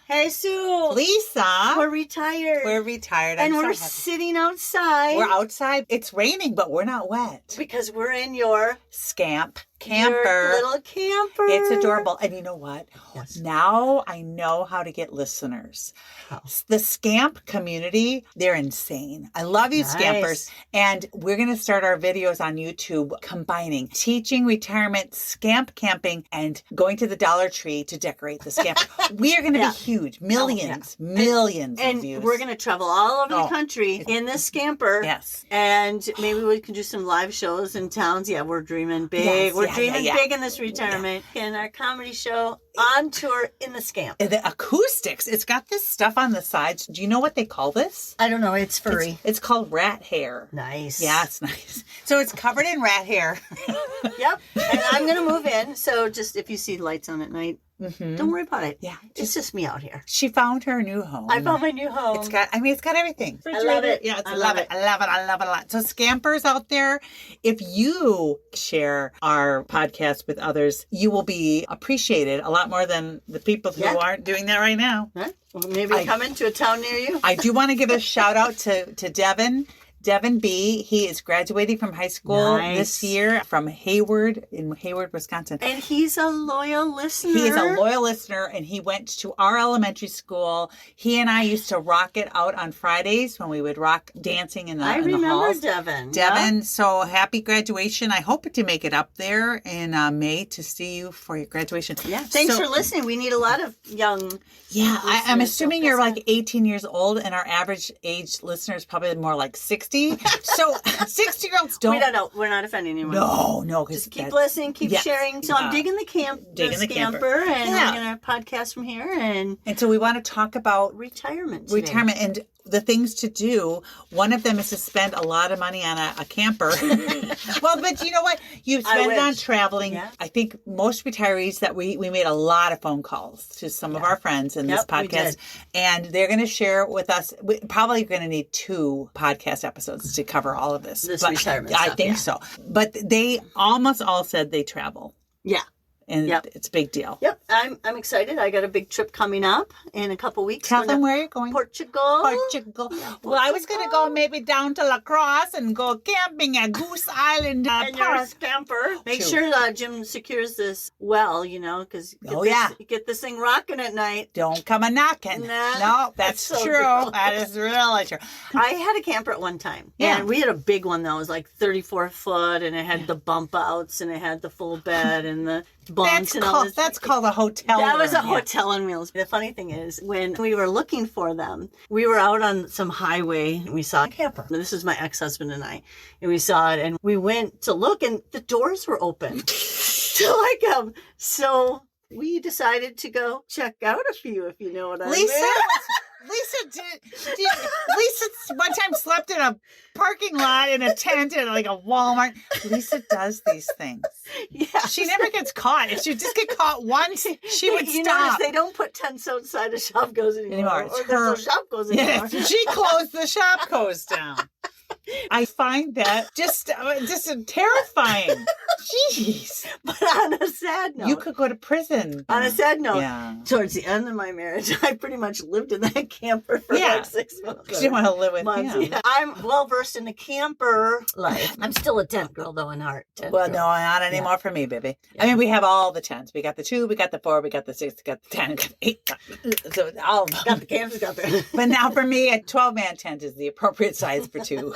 Hey, Sue. Lisa. We're retired. And we're sitting outside. We're outside. It's raining, but we're not wet. Because we're in your Scamp Camper. Your little camper. It's adorable. And you know what? Yes. Now I know how to get listeners. Oh. The Scamp community, they're insane. I love you, Scampers. And we're going to start our videos on YouTube combining teaching, retirement, scamp camping, and going to the Dollar Tree to decorate the scamp. We are going to be huge. Millions of views. And we're going to travel all over the country in this scamper. Yes. And maybe we can do some live shows in towns. Yeah, we're dreaming big. We're dreaming big in this retirement. In our comedy show on tour in the scamp. And the acoustics. It's got this stuff on the sides. Do you know what they call this? I don't know. It's furry. It's called rat hair. Nice. Yeah, it's nice. So it's covered in rat hair. Yep. And I'm going to move in. So just if you see lights on at night, don't worry about it. Yeah. It's just me out here. She found her new home. I found my new home. It's got everything. I love it. Yeah, I love it. I love it a lot. So scampers out there, if you share our podcast with others, you will be appreciated a lot more than the people who aren't doing that right now. Huh? Well, maybe come into a town near you. I do want to give a shout out to Devin. Devin B. He is graduating from high school this year from Hayward, Wisconsin. And he's a loyal listener. He is a loyal listener, and he went to our elementary school. He and I used to rock it out on Fridays when we would rock dancing in the halls. I remember Devin. Devin, so happy graduation. I hope to make it up there in May to see you for your graduation. Yeah, thanks for listening. We need a lot of young I'm assuming you're like 18 years old, and our average age listener is probably more like 60. So 60-year-olds don't. We don't know. We're not offending anyone. No. Just keep listening, keep sharing. So I'm digging the camper, and we're going to podcast from here. And so we want to talk about retirement and the things to do. One of them is to spend a lot of money on a camper. Well, but you know what? You spend it on traveling. Yeah. I think most retirees that we made a lot of phone calls to some of our friends in this podcast, and they're going to share with us. We're probably going to need 2 podcast episodes to cover all of this. Retirement I think so. But they almost all said they travel. Yeah. And it's a big deal. Yep. I'm excited. I got a big trip coming up in a couple weeks. Tell them where you're going. Portugal. Yeah, well, I was going to go maybe down to Crosse and go camping at Goose Island. And you're a scamper. Make sure Jim secures this well, because get this thing rocking at night. Don't come a-knockin. No, that's so true. Gross. That is really true. I had a camper at one time. Yeah. And we had a big one that was like 34 foot, and it had the bump outs, and it had the full bed and the bunks and all this. That's called a hotel. That was a hotel on wheels. The funny thing is, when we were looking for them, we were out on some highway and we saw a camper. This is my ex-husband and I. And we saw it and we went to look and the doors were open. So we decided to go check out a few, if you know what I mean. Lisa one time slept in a parking lot in a tent in like a Walmart. Lisa does these things. Yeah. She never gets caught. If she just get caught once, she would stop. Notice they don't put tents outside of Shopgo's anymore. Or there's no Shopgo's anymore. Yeah, she closed the Shopgo's down. I find that just terrifying. Jeez. But on a sad note. You could go to prison. On a sad note, towards the end of my marriage, I pretty much lived in that camper for like 6 months. You didn't want to live with him. Yeah. I'm well versed in the camper life. I'm still a tent girl, though, in heart. No, not anymore for me, baby. Yeah. I mean, we have all the tents. We got the 2, we got the 4, we got the 6, we got the 10, we got the 8. So all of them. Got the campers out there. But now for me, a 12-man tent is the appropriate size for 2.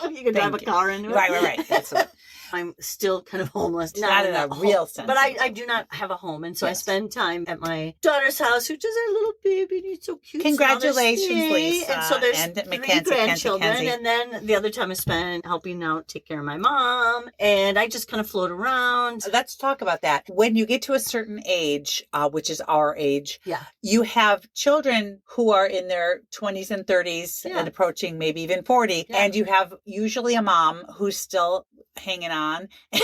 You can drive a car into it. Right. That's what. I'm still kind of homeless. Not in a real sense. But I do not have a home. And so I spend time at my daughter's house, which is our little baby. And he's so cute. Congratulations, Lisa. And so there's and 3 Mackenzie, grandchildren. Mackenzie. And then the other time I spent helping out take care of my mom. And I just kind of float around. Let's talk about that. When you get to a certain age, which is our age, you have children who are in their 20s and 30s and approaching maybe even 40. Yeah. And you have usually a mom who's still hanging on in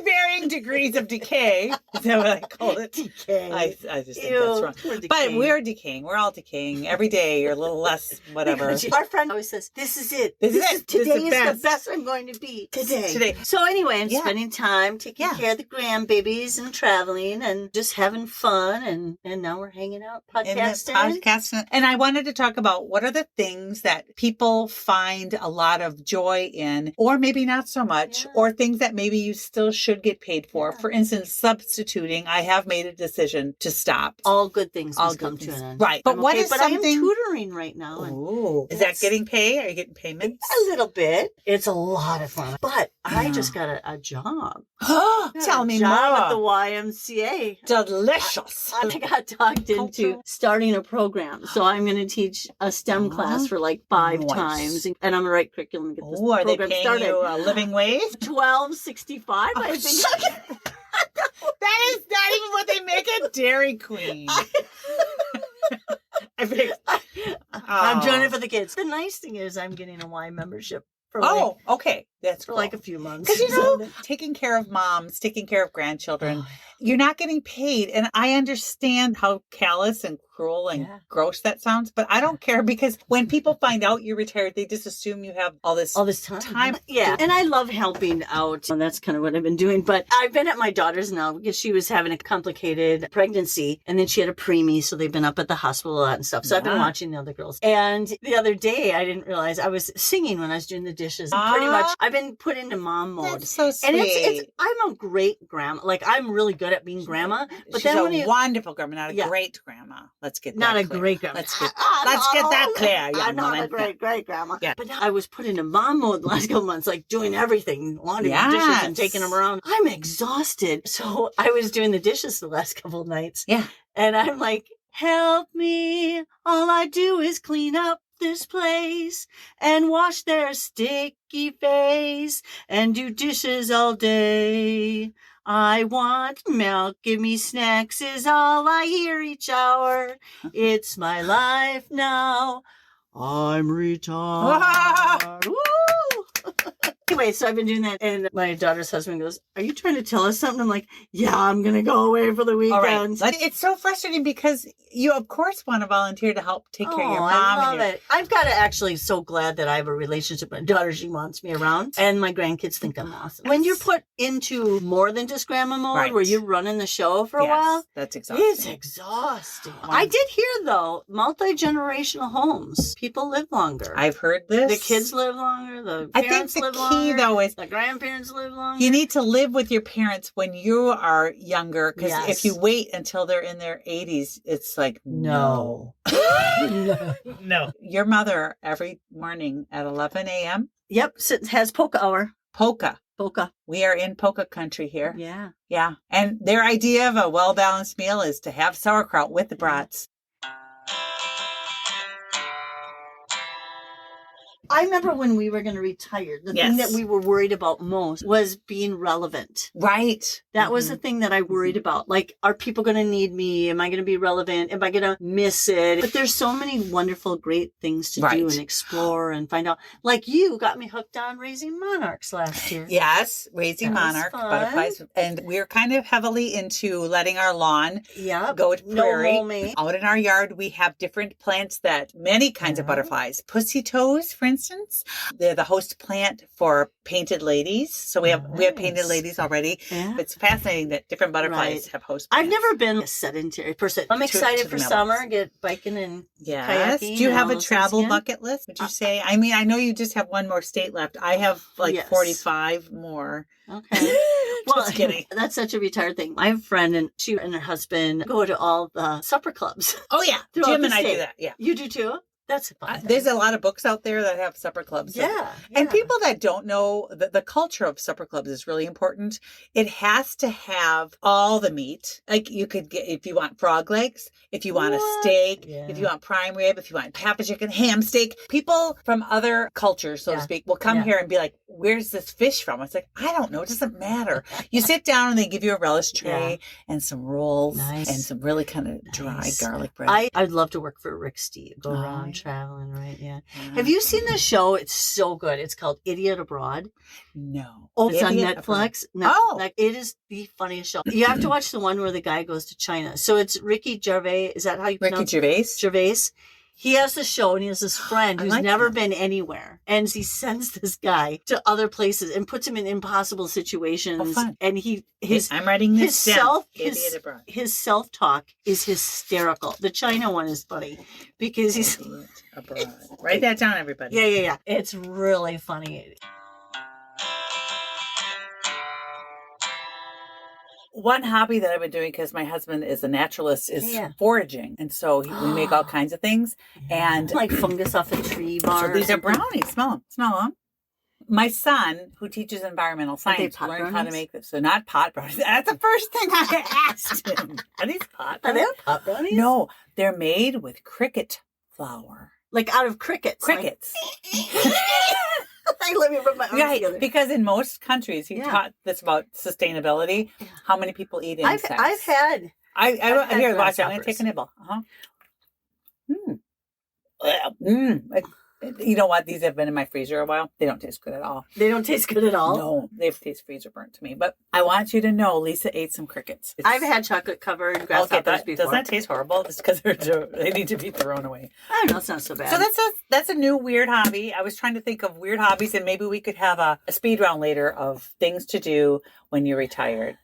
varying degrees of decay. Is that what I call it? Decay. I just think that's wrong. But we're decaying. We're all decaying. Every day you're a little less whatever. Our friend always says, this is it. Today is the best I'm going to be. Today. So anyway, I'm spending time taking care of the grandbabies and traveling and just having fun. And now we're hanging out podcasting. And I wanted to talk about what are the things that people find a lot of joy in, or maybe not so much, or things that maybe you still should get paid for. For instance, substituting. I have made a decision to stop. All good things come to an end. Right. But what is something... But I am tutoring right now. Oh. Is that getting paid? Are you getting payments? A little bit. It's a lot of fun. But I just got a job. Tell me more. At the YMCA. Delicious. I got talked into starting a program. So I'm going to teach a STEM class for like 5 times. And I'm going to write curriculum and get this program are they paying started. You a living wage? $12.65, I think. That is not even what they make at Dairy Queen. I'm doing it for the kids. The nice thing is I'm getting a Y membership. Okay. That's for like a few months. Because, taking care of moms, taking care of grandchildren, you're not getting paid. And I understand how callous and cruel and gross that sounds, but I don't care because when people find out you're retired, they just assume you have all this time. Yeah. And I love helping out. And that's kind of what I've been doing. But I've been at my daughter's now because she was having a complicated pregnancy and then she had a preemie. So they've been up at the hospital a lot and stuff. So I've been watching the other girls. And the other day, I didn't realize I was singing when I was doing the dishes. And pretty much I've been put into mom mode. That's so sweet. And it's I'm a great grandma. Like I'm really good at being grandma. But she's a wonderful grandma, not a great grandma. Let's get that not clear. A great grandma. Let's get that clear. I'm not a great grandma. Yeah. But now I was put into mom mode the last couple months, like doing everything, laundry, dishes, and taking them around. I'm exhausted. So I was doing the dishes the last couple of nights. Yeah. And I'm like, help me. All I do is clean up this place and wash their sticky face and do dishes all day. I want milk, give me snacks is all I hear each hour. It's my life now. I'm retired. Woo! Anyway, so I've been doing that, and my daughter's husband goes, are you trying to tell us something? I'm like, yeah, I'm going to go away for the weekend. Right. It's so frustrating because you, of course, want to volunteer to help take care of your mom. I love it. I've got to actually so glad that I have a relationship with my daughter. She wants me around, and my grandkids think I'm awesome. When you're put into more than just grandma mode, where you're running the show for a while, that's exhausting. It's exhausting. I did hear, though, multi-generational homes. People live longer. I've heard this. The kids live longer. The parents live longer. Though is the grandparents live longer. You need to live with your parents when you are younger because if you wait until they're in their 80s, it's like no. No. Your mother every morning at 11 a.m. Yep, has polka hour. Polka. We are in polka country here. Yeah. And their idea of a well-balanced meal is to have sauerkraut with the brats. I remember when we were going to retire, the thing that we were worried about most was being relevant. Right. That was the thing that I worried about. Like, are people going to need me? Am I going to be relevant? Am I going to miss it? But there's so many wonderful, great things to do and explore and find out. Like you got me hooked on raising monarchs last year. Yes, raising monarch butterflies. And we're kind of heavily into letting our lawn go to prairie. Out in our yard, we have different plants that many kinds of butterflies. Pussy toes, for instance. They're the host plant for painted ladies. So we have painted ladies already. Yeah. It's fascinating that different butterflies have host plants. I've never been a sedentary person. I'm excited for summer, get biking and kayaking. Do you have a travel bucket list, would you say? I mean, I know you just have one more state left. I have 45 more. Okay. Just kidding. That's such a retired thing. I have a friend and she and her husband go to all the supper clubs. Oh, yeah. Jim and I do that. Yeah. You do too? That's fun. There's a lot of books out there that have supper clubs. And people that don't know, the culture of supper clubs is really important. It has to have all the meat. Like you could get, if you want frog legs, if you want a steak, if you want prime rib, if you want papa chicken, ham steak. People from other cultures, so to speak, will come here and be like, where's this fish from? It's like, I don't know. It doesn't matter. You sit down and they give you a relish tray and some rolls and some really kind of dry garlic bread. I'd love to work for Rick Steve. Go around traveling, right? Yeah. Have you seen the show? It's so good. It's called Idiot Abroad. No. Oh, it's on Netflix. Like, it is the funniest show. You have to watch the one where the guy goes to China. So it's Ricky Gervais. Is that how you pronounce it? Ricky Gervais. He has a show and he has this friend who's never been anywhere. And he sends this guy to other places and puts him in impossible situations. Oh, fun. And I'm writing this down. His self-talk is hysterical. The China one is funny because he's abroad. Write that down, everybody. Yeah. It's really funny. One hobby that I've been doing, because my husband is a naturalist, is foraging. And so we make all kinds of things. And like fungus off a tree bark. So these are brownies. Smell them. My son, who teaches environmental science, learned how to make this. So not pot brownies. That's the first thing I asked him. Are these pot brownies? Are they pot brownies? No, they're made with cricket flour. Like out of crickets? Crickets. Let me rub my arms together. Because in most countries, he taught this about sustainability. How many people eat insects? I've had here, watch. I'm going to take a nibble. You know what? These have been in my freezer a while. They don't taste good at all. They don't taste good at all? No, they taste freezer burnt to me. But I want you to know, Lisa ate some crickets. I've had chocolate covered grasshoppers before. Doesn't that taste horrible? It's because they need to be thrown away. I don't know. It's not so bad. So that's a new weird hobby. I was trying to think of weird hobbies, and maybe we could have a speed round later of things to do when you're retired.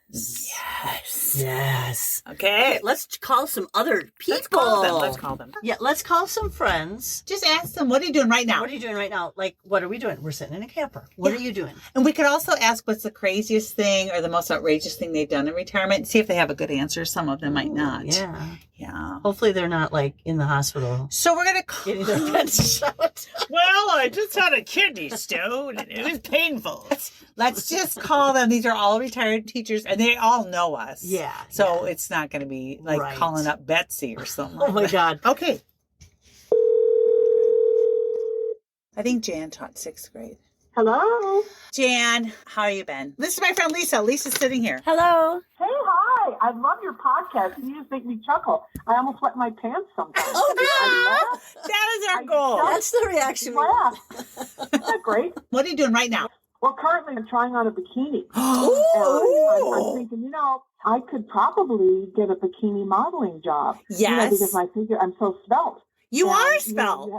Yes. Okay. Let's call some other people. Let's call them. Yeah, let's call some friends. Just ask them, what are you doing right now? What are you doing right now? Like, what are we doing? We're sitting in a camper. What are you doing? And we could also ask what's the craziest thing or the most outrageous thing they've done in retirement. See if they have a good answer. Some of them might not. Yeah. Hopefully they're not like in the hospital. So we're going to call getting their pets shot. Well, I just had a kidney stone and it was painful. Let's just call them. These are all retired teachers and they all know us. Yeah. So it's not going to be like calling up Betsy or something. Oh my God. Okay. I think Jan taught 6th grade. Hello. Jan, how you been? This is my friend Lisa. Lisa's sitting here. Hello. Hey, hi. I love your podcast. You just make me chuckle. I almost wet my pants sometimes. Oh, that is our goal. That's the reaction. Isn't that great? What are you doing right now? Well, currently I'm trying on a bikini. I'm thinking, I could probably get a bikini modeling job. Yes. Because my figure, I'm so svelte. You are svelte.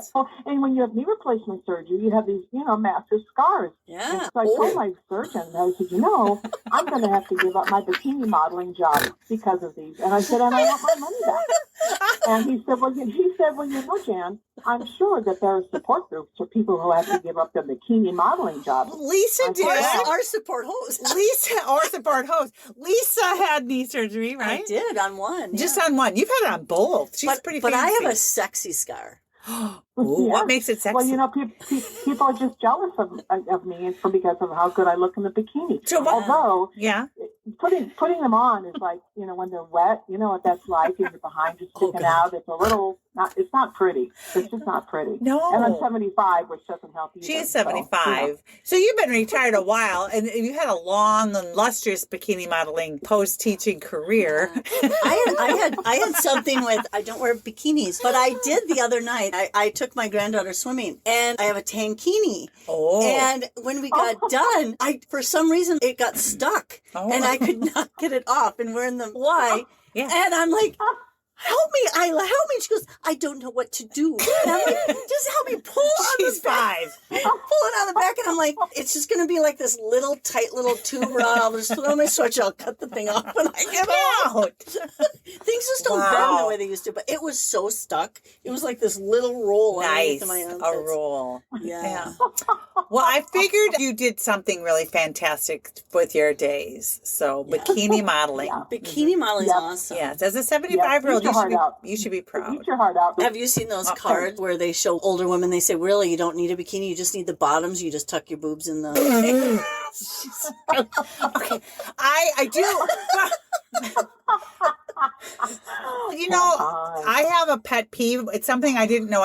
And when you have knee replacement surgery, you have these, massive scars. Yeah. And so I told my surgeon, I said, I'm going to have to give up my bikini modeling job because of these. And I said, and I want my money back. And he said, well, Jan, I'm sure that there are support groups for people who have to give up their bikini modeling job. Lisa did. Our support host. Lisa had knee surgery, right? I did on one. Yeah. Just on one. You've had it on both. She's pretty fancy. But I have a sexy scar. What makes it sexy? Well, people are just jealous of me because of how good I look in the bikini. So although, putting them on is like, when they're wet, you know what that's like, and you're behind just sticking out. It's a little, it's not pretty. It's just not pretty. No. And I'm 75, which doesn't help either. She is 75. So you've been retired a while, and you had a long and lustrous bikini modeling post-teaching career. I had something with, I don't wear bikinis, but I did the other night. I took my granddaughter swimming, and I have a tankini. Oh. And when we got done, for some reason, it got stuck, and I could not get it off. And we're in the Y, and I'm like, help me, Isla, help me. She goes, I don't know what to do. And I'm like, just help me pull on She's the back. 5. I'm pulling on the back, and I'm like, it's just going to be like this little, tight little tube rod. I'll just throw my switch, I'll cut the thing off when I get out. Things just don't bend the way they used to, but it was so stuck. It was like this little roll. Nice, my a roll. Yeah. Well, I figured you did something really fantastic with your days. So bikini modeling. Bikini modeling is awesome. Yes, as a 75-year-old, you should be proud. Eat your heart out. Have you seen those cards where they show older women? They say, really, you don't need a bikini. You just need the bottoms. You just tuck your boobs in the... Okay. I do. You know, I have a pet peeve. It's something I didn't know.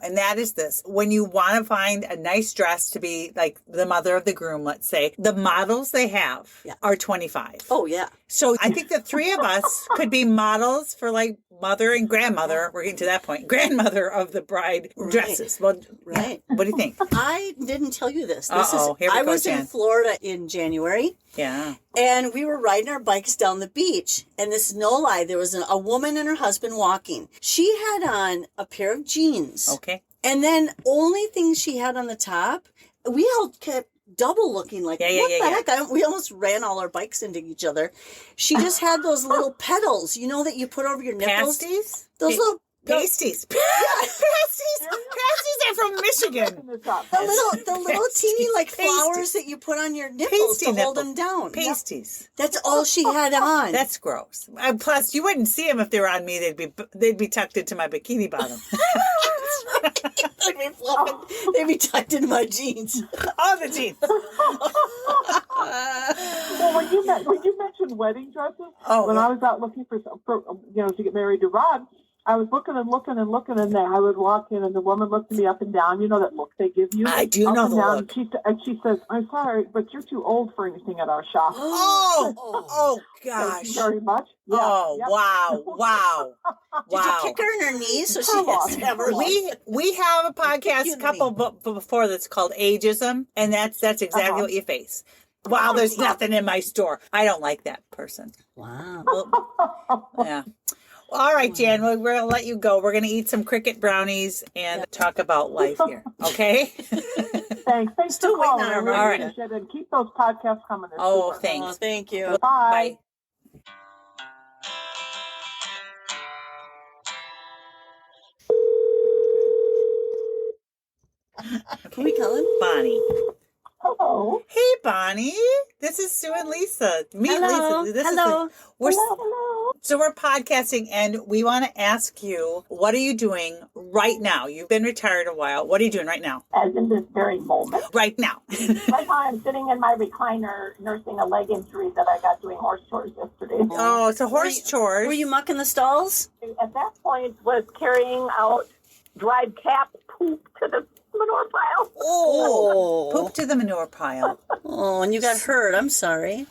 And that is this. When you want to find a nice dress to be like the mother of the groom, let's say, the models they have are 25. Oh, yeah. So I think the three of us could be models for like mother and grandmother. We're getting to that point. Grandmother of the bride dresses. Well, right. What do you think? I didn't tell you this. I was in Florida in January. Yeah. And we were riding our bikes down the beach. And this is no lie. There was a woman and her husband walking. She had on a pair of jeans. Okay. And then only thing she had on the top, we all kept double looking like, what the heck? We almost ran all our bikes into each other. She just had those little pedals, you know, that you put over your nipples. Pasties? Those little... Pasties. Pasties are from Michigan. The little teeny like flowers that you put on your nipples to hold them down. Pasties. That's all she had on. That's gross. Plus, you wouldn't see them if they were on me. They'd be tucked into my bikini bottom. They'd be tucked into my jeans. Oh, the jeans. Well, when you mentioned wedding dresses, when I was out looking for to get married to Rod, I was looking, and then I would walk in, and the woman looked me up and down. You know that look they give you? I do know the look. And she says, "I'm sorry, but you're too old for anything at our shop." Oh, gosh. Thank you very much. Yeah, Wow. Did you kick her in her knees so she has to have her We have a podcast before that's called Ageism, and that's exactly what you face. Wow, there's nothing in my store. I don't like that person. Wow. Yeah. All right, Jan, we're going to let you go. We're going to eat some cricket brownies and talk about life here. Okay? Thanks. Still waiting on our margarita. And keep those podcasts coming. Oh, thanks. Oh, thank you. Bye. Can we call him? Bonnie. Hello. Hey, Bonnie. This is Sue and Lisa. Hello. Lisa. Hello. Hello. So we're podcasting, and we want to ask you, what are you doing right now? You've been retired a while. What are you doing right now? As in this very moment. Right now. Right now, I'm sitting in my recliner nursing a leg injury that I got doing horse chores yesterday. Oh, so horse chores. Were you mucking the stalls? At that point, was carrying out dried calf poop to the manure pile. Oh. Poop to the manure pile. Oh, and you got hurt. I'm sorry.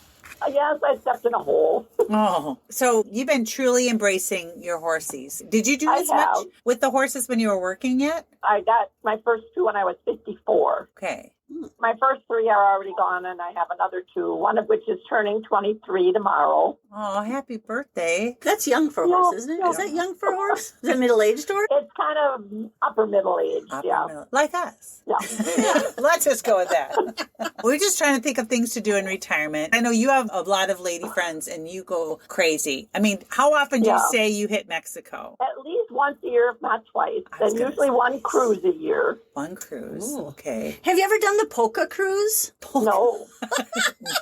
Yes, I stepped in a hole. Oh, so you've been truly embracing your horsies. Did you do I as much have. with the horses when you were working yet? I got my first two when I was 54. Okay. My first three are already gone, and I have another two, one of which is turning 23 tomorrow. Oh, happy birthday. That's young for a horse, isn't it? Is that young for a horse? Is it middle-aged horse? It's kind of upper middle age, Like us. Yeah. Let's just go with that. We're just trying to think of things to do in retirement. I know you have a lot of lady friends, and you go crazy. I mean, how often do you say you hit Mexico? At least once a year, if not twice. And usually one cruise a year. One cruise. Ooh. Okay. Have you ever done the polka cruise? No. No.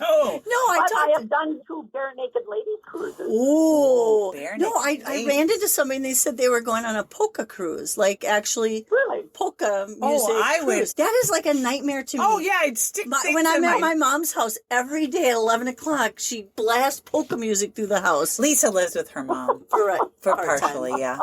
I have done two bare naked ladies cruises. Ooh. No, I ran into somebody and they said they were going on a polka cruise, like actually polka music cruise. That is like a nightmare to me. Oh, yeah, I'd stick things when I'm at my mom's house, every day at 11 o'clock, she blasts polka music through the house. Lisa lives with her mom. For partially, yeah.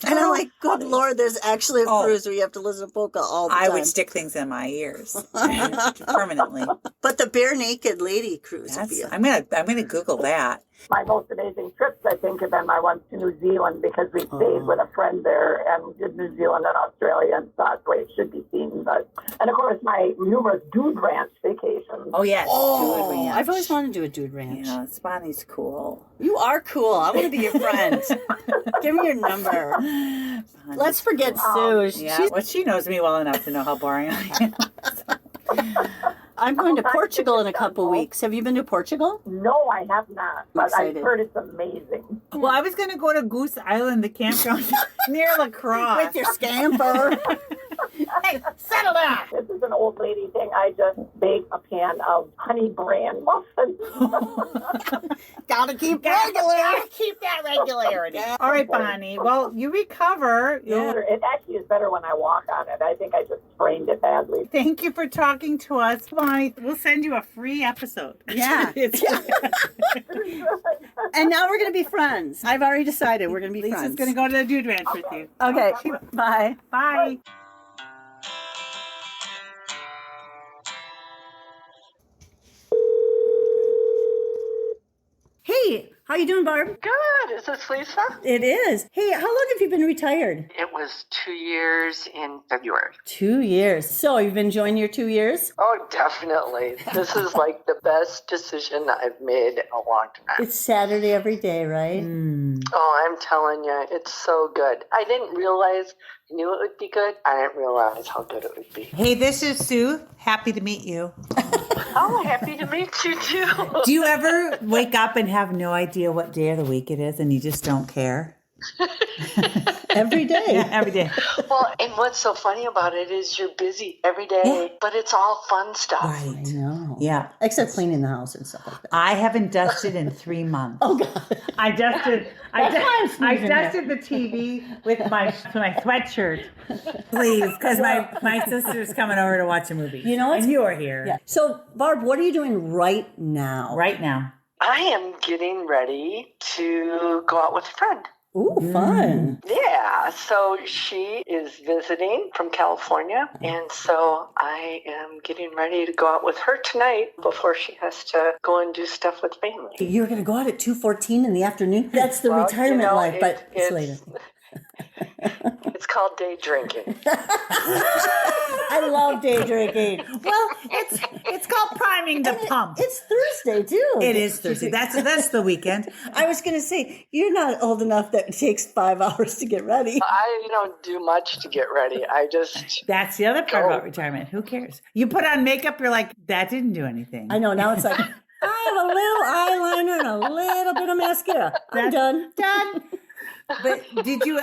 And I'm like, good Lord, there's actually a cruise where you have to listen to polka all the time. I would stick things in my ears permanently. But the bare naked lady cruise. I'm gonna Google that. My most amazing trips, I think, have been my ones to New Zealand because we stayed with a friend there and did New Zealand and Australia and saw it the way it should be seen. And of course, my numerous dude ranch vacations. Oh, yes. Oh, dude ranch. I've always wanted to do a dude ranch. Yeah, Bonnie's cool. You are cool. I want to be your friend. Give me your number. Let's forget Sue. Yeah. Well, she knows me well enough to know how boring I am. I'm going to Portugal in a couple weeks. Have you been to Portugal? No, I have not. But I've heard it's amazing. Well, I was going to go to Goose Island, the campground near La Crosse. With your scamper. Hey, settle down. This is an old lady thing. I just baked a pan of honey bran muffins. Gotta keep regular. Gotta keep that regularity. All right, Bonnie. Well, you recover. Yeah. It actually is better when I walk on it. I think I just sprained it badly. Thank you for talking to us, Bonnie. We'll send you a free episode. Yeah. And now we're going to be friends. I've already decided we're going to be friends. Lisa's going to go to the dude ranch with you. Okay, bye. Bye. Hey, how you doing, Barb? Good. Is this Lisa? It is. Hey, how long have you been retired? It was 2 years in February. 2 years. So you've been enjoying your 2 years? Oh, definitely. This is like the best decision I've made in a long time. It's Saturday every day, right? Oh, I'm telling you, it's so good. I didn't realize, I knew it would be good. I didn't realize how good it would be. Hey, this is Sue. Happy to meet you. Oh, happy to meet you too. Do you ever wake up and have no idea what day of the week it is and you just don't care? Every day. Yeah, every day. Well, and what's so funny about it is you're busy every day, but it's all fun stuff. Right. I know. Yeah. Except cleaning the house and stuff like that. I haven't dusted in 3 months. Oh, God. I dusted why I'm dusted the TV with my sweatshirt. Please, because my sister's coming over to watch a movie. You know what? And you are here. Yeah. So, Barb, what are you doing right now? Right now. I am getting ready to go out with a friend. Ooh, fun. Yeah, so she is visiting from California, and so I am getting ready to go out with her tonight before she has to go and do stuff with family. You're going to go out at 2:14 in the afternoon? That's the retirement life, but it's later. It's called day drinking. I love day drinking. Well, it's called priming the pump. It's Thursday, too. It is Thursday. That's the weekend. I was going to say, you're not old enough that it takes 5 hours to get ready. I don't do much to get ready. I just... That's the other part about retirement. Who cares? You put on makeup, you're like, that didn't do anything. I know. Now it's like, I have a little eyeliner and a little bit of mascara. I'm done. But do you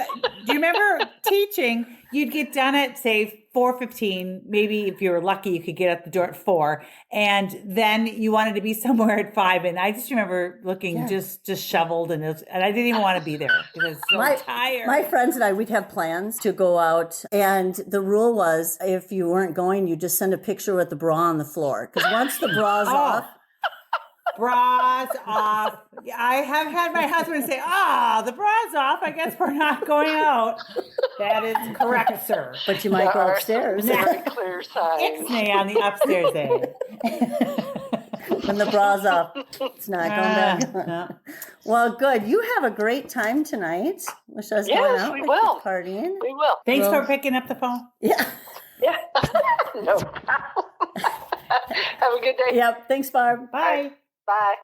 remember teaching? You'd get done at, say, 4:15. Maybe if you were lucky, you could get at the door at 4. And then you wanted to be somewhere at 5. And I just remember looking just shoveled. And I didn't even want to be there because I was so tired. My friends and I, we'd have plans to go out. And the rule was if you weren't going, you just send a picture with the bra on the floor. Because once the bra's off. Bras off. I have had my husband say, the bra's off. I guess we're not going out. That is correct, sir. But you might go upstairs. Very clear signs. Ixnay on the upstairs day. When the bra's off, it's not going back. No. Well, good. You have a great time tonight. Wish I was going out. We will. Partying. We will. Thanks for picking up the phone. Yeah. Yeah. No problem. Have a good day. Yep. Thanks, Barb. Bye. Bye.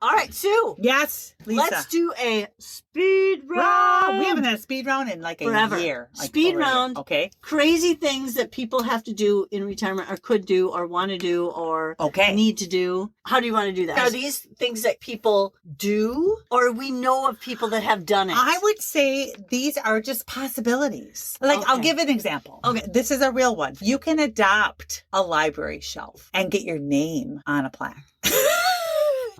All right, Sue. Yes, Lisa. Let's do a speed round. We haven't had a speed round in like Forever. a year. Speed round. Okay. Crazy things that people have to do in retirement or could do or want to do or need to do. How do you want to do that? Are these things that people do or we know of people that have done it? I would say these are just possibilities. Like, I'll give an example. Okay. This is a real one. You can adopt a library shelf and get your name on a plaque.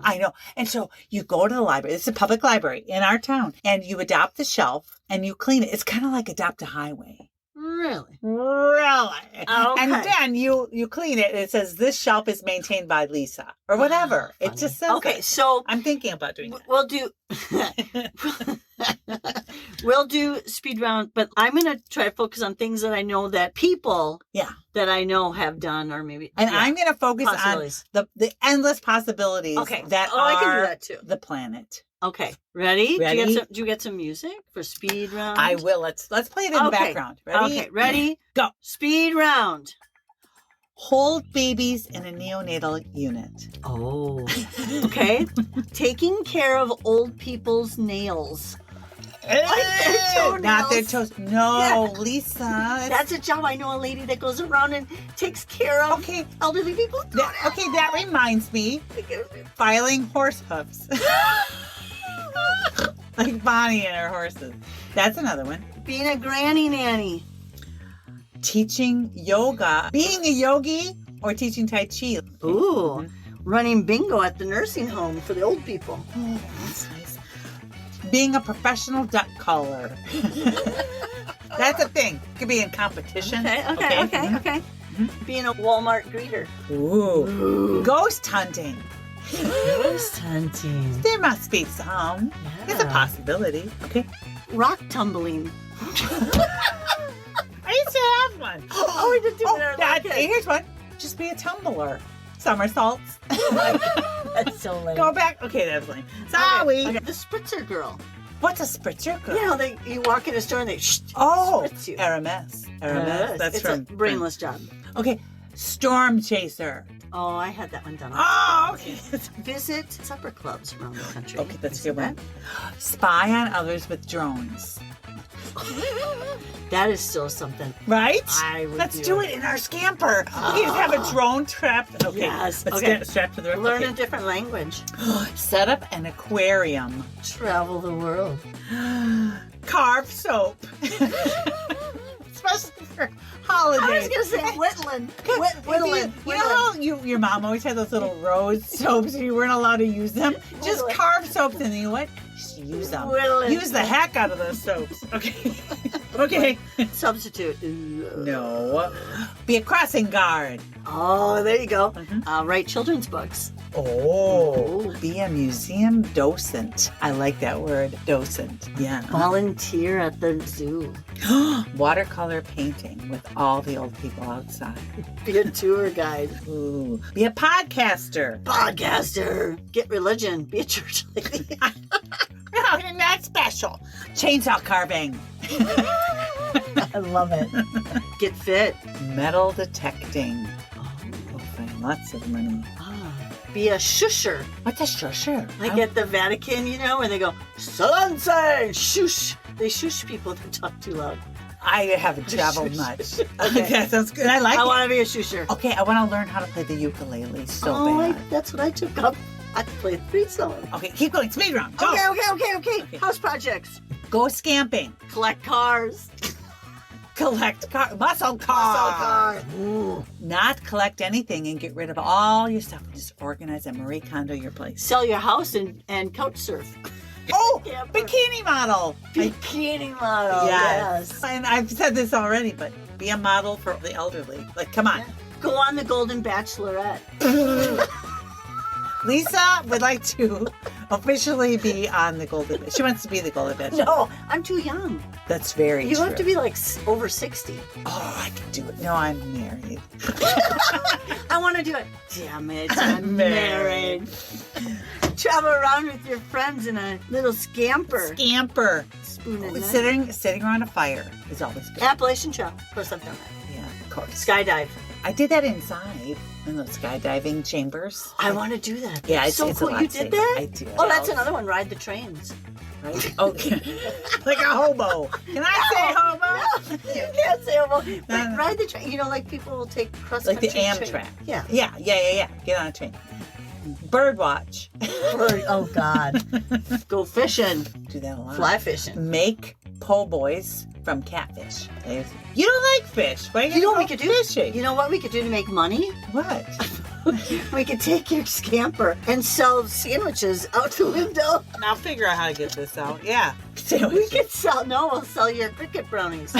I know. And so you go to the library. It's a public library in our town. And you adopt the shelf and you clean it. It's kind of like adopt a highway. Really? Really? Okay. And then you clean it and it says, this shelf is maintained by Lisa or whatever. It just says that. So I'm thinking about doing that. We'll do speed round, but I'm going to try to focus on things that I know that people that I know have done or maybe. And I'm going to focus on the endless possibilities that are I can do that too. The planet. Okay. Ready? Ready? Do you get some music for speed round? I will. Let's play it in the background. Ready? Okay. Ready? Go. Speed round. Hold babies in a neonatal unit. Oh. Okay. Taking care of old people's nails. Like their toenails. Not their toes. No, Lisa. That's a job. I know a lady that goes around and takes care of elderly people. That reminds me. Filing horse hooves. Like Bonnie and her horses. That's another one. Being a granny nanny. Teaching yoga. Being a yogi or teaching Tai Chi. Ooh. Running bingo at the nursing home for the old people. Oh, that's nice. Being a professional duck caller. That's a thing. It could be in competition. Okay. Being a Walmart greeter. Ooh. Ghost hunting. Ghost hunting. There must be some. Yeah. It's a possibility. Okay. Rock tumbling. I used to have one. Oh, we did do that. Here's one. Just be a tumbler. Somersaults. That's so lame. Go back. Okay, that's lame. Sorry. Okay. The spritzer girl. What's a spritzer girl? You know, you walk in a store and they spritz you. Aramis. That's it's from a brainless job. Okay. Storm chaser. Oh, I had that one done. Oh, okay. Visit supper clubs around the country. Okay, that's a good one. Spy on others with drones. That is still something. Right? Let's do it in our scamper. We can have a drone trapped. Okay. Yes. Let's get it strapped to the roof. Learn a different language. Set up an aquarium. Travel the world. Carve soap. Especially for holidays. I was going to say whittling. Whittling. You know how your mom always had those little rose soaps and you weren't allowed to use them? Just carve soaps and you know what? Just use them. Whittling. Use the heck out of those soaps. Okay. Okay. Substitute. No. Be a crossing guard. Oh, there you go. Write children's books. Oh. Be a museum docent. I like that word, docent. Yeah. Volunteer at the zoo. Watercolor painting with all the old people outside. Be a tour guide. Ooh. Be a podcaster. Podcaster. Get religion. Be a church lady. Nothing that special. Chainsaw carving. I love it. Get fit. Metal detecting. We'll find lots of money. Be a shusher. What's a shusher? Like at the Vatican, you know, when they go, Salance, shush. They shush people that talk too loud. I haven't traveled much. Okay. That sounds good. I want to be a shusher. Okay, I want to learn how to play the ukulele so bad. That's what I took up. I could play 3 songs. Okay, keep going. Speed round. Go. Okay. House projects. Go scamping. Collect cars. Collect muscle car. Ooh. Not collect anything and get rid of all your stuff. Just organize and Marie Kondo your place. Sell your house and couch surf. Oh, Camper. bikini model. Bikini model. Yes. And I've said this already, but be a model for the elderly. Like, come on. Go on the Golden Bachelorette. Lisa would like to officially be on the Golden. She wants to be the Golden Bachelor. No, I'm too young. That's very true. You have to be like over 60. Oh, I can do it. No, I'm married. I want to do it. Damn it, I'm married. Travel around with your friends in a little scamper. Spoon and sitting around a fire is always good. Appalachian Trail. Of course, I've done that. Yeah, of course. Skydive. I did that inside in those skydiving chambers. I want to do that. Yeah, it's so it's cool. You did that? I did. Oh, that's another one. Ride the trains. Right? Okay. Like a hobo. Can I say hobo? No, you can't say hobo. But ride the train. You know, like people will take cross like the country Amtrak. Train. Yeah. Yeah. Get on a train. Bird watch. Oh, God. Go fishing. Do that a lot. Fly fishing. Make po' boys from catfish. You don't like fish. Why you know what we could do? Fishing? You know what we could do to make money? What? We could take your scamper and sell sandwiches out the window. Now figure out how to get this out. Yeah. We could we'll sell your cricket brownies.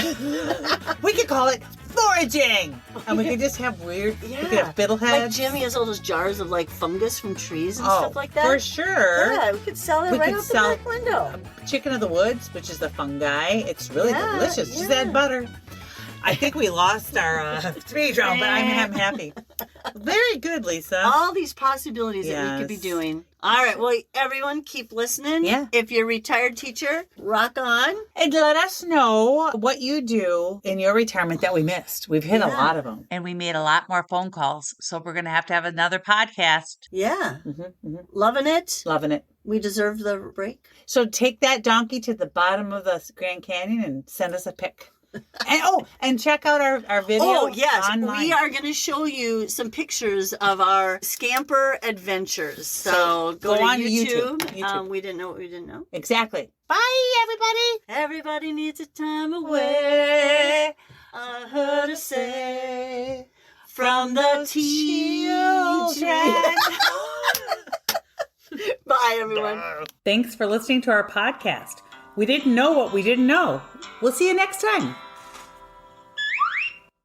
We could call it foraging. And we could just have weird, we could have fiddleheads. Like Jimmy has all those jars of like fungus from trees and stuff like that. For sure. Yeah, we could sell it right out the back window. Chicken of the woods, which is the fungi. It's really delicious. Just add butter. I think we lost our speed round, but I'm happy. Very good, Lisa. All these possibilities that we could be doing. All right, well, everyone keep listening. Yeah. If you're a retired teacher, rock on. And let us know what you do in your retirement that we missed. We've hit a lot of them. And we made a lot more phone calls, so we're going to have another podcast. Yeah. Loving it. Loving it. We deserve the break. So take that donkey to the bottom of the Grand Canyon and send us a pic. And check out our video. Oh, yes. Online. We are going to show you some pictures of our scamper adventures. So go on YouTube. We didn't know what we didn't know. Exactly. Bye, everybody. Everybody needs a time away. I heard her say from the children. Bye, everyone. Thanks for listening to our podcast. We didn't know what we didn't know. We'll see you next time.